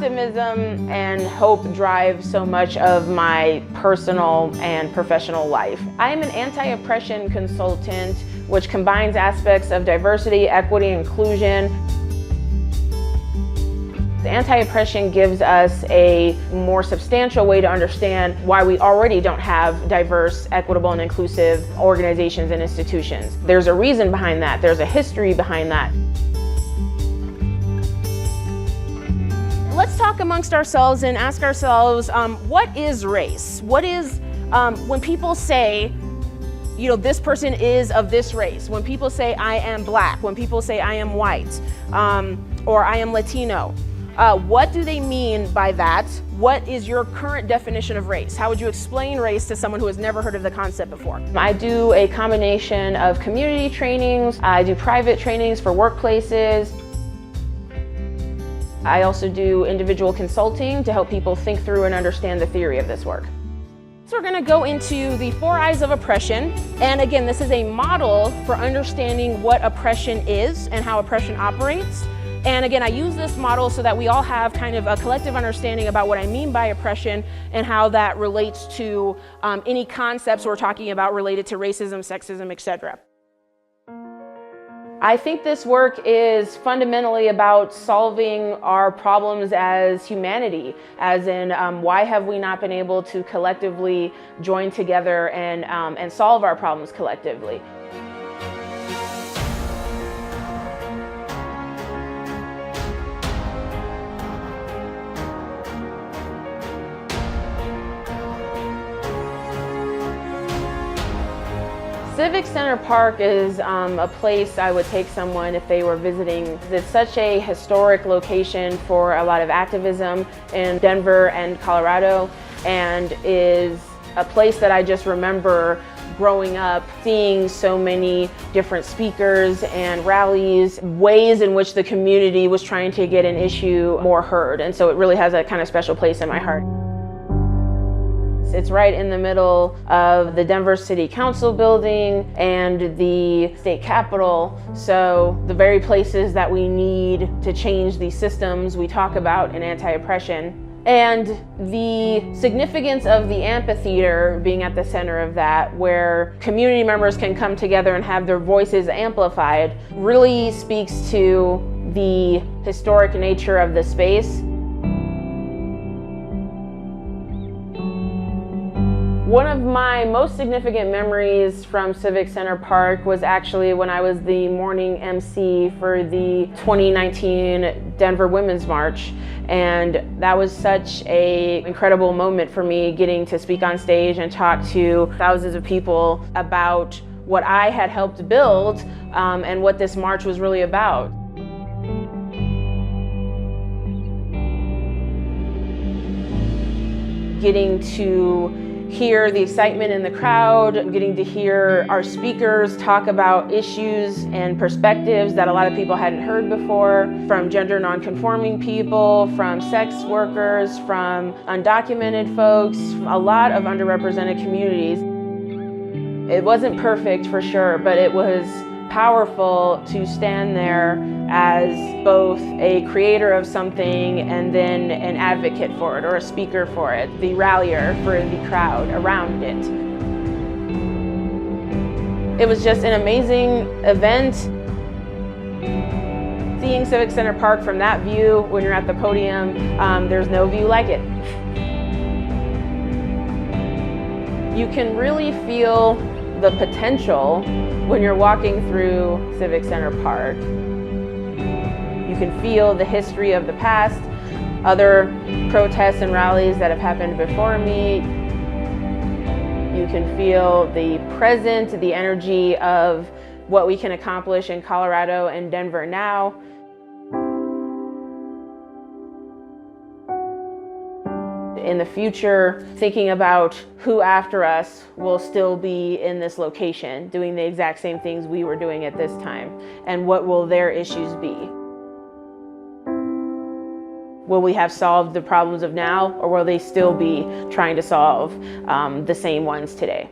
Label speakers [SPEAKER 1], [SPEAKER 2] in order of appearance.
[SPEAKER 1] optimism and hope drive so much of my personal and professional life. I am an anti-oppression consultant, which combines aspects of diversity, equity, inclusion. The anti-oppression gives us a more substantial way to understand why we already don't have diverse, equitable, and inclusive organizations and institutions. There's a reason behind that. There's a history behind that. Let's talk amongst ourselves and ask ourselves, what is race? What is, when people say, you know, this person is of this race, when people say I am black, when people say I am white, or I am Latino, what do they mean by that? What is your current definition of race? How would you explain race to someone who has never heard of the concept before? I do a combination of community trainings. I do private trainings for workplaces. I also do individual consulting to help people think through and understand the theory of this work. So we're going to go into the 4 eyes of oppression. And again, this is a model for understanding what oppression is and how oppression operates. And again, I use this model so that we all have kind of a collective understanding about what I mean by oppression and how that relates to any concepts we're talking about related to racism, sexism, etc. I think this work is fundamentally about solving our problems as humanity, as in why have we not been able to collectively join together and solve our problems collectively. Civic Center Park is a place I would take someone if they were visiting. It's such a historic location for a lot of activism in Denver and Colorado, and is a place that I just remember growing up, seeing so many different speakers and rallies, ways in which the community was trying to get an issue more heard. And so it really has a kind of special place in my heart. It's right in the middle of the Denver City Council building and the state capitol. So the very places that we need to change the systems we talk about in anti-oppression. And the significance of the amphitheater being at the center of that, where community members can come together and have their voices amplified, really speaks to the historic nature of the space. One of my most significant memories from Civic Center Park was actually when I was the morning MC for the 2019 Denver Women's March. And that was such an incredible moment for me, getting to speak on stage and talk to thousands of people about what I had helped build and what this march was really about. Getting to hear the excitement in the crowd, getting to hear our speakers talk about issues and perspectives that a lot of people hadn't heard before, from gender nonconforming people, from sex workers, from undocumented folks, a lot of underrepresented communities. It wasn't perfect for sure, but it was powerful to stand there as both a creator of something and then an advocate for it, or a speaker for it, the rallier for the crowd around it. It was just an amazing event. Seeing Civic Center Park from that view, when you're at the podium, there's no view like it. You can really feel the potential when you're walking through Civic Center Park. You can feel the history of the past, other protests and rallies that have happened before me. You can feel the present, the energy of what we can accomplish in Colorado and Denver now. In the future, thinking about who after us will still be in this location, doing the exact same things we were doing at this time, and what will their issues be? Will we have solved the problems of now, or will they still be trying to solve the same ones today?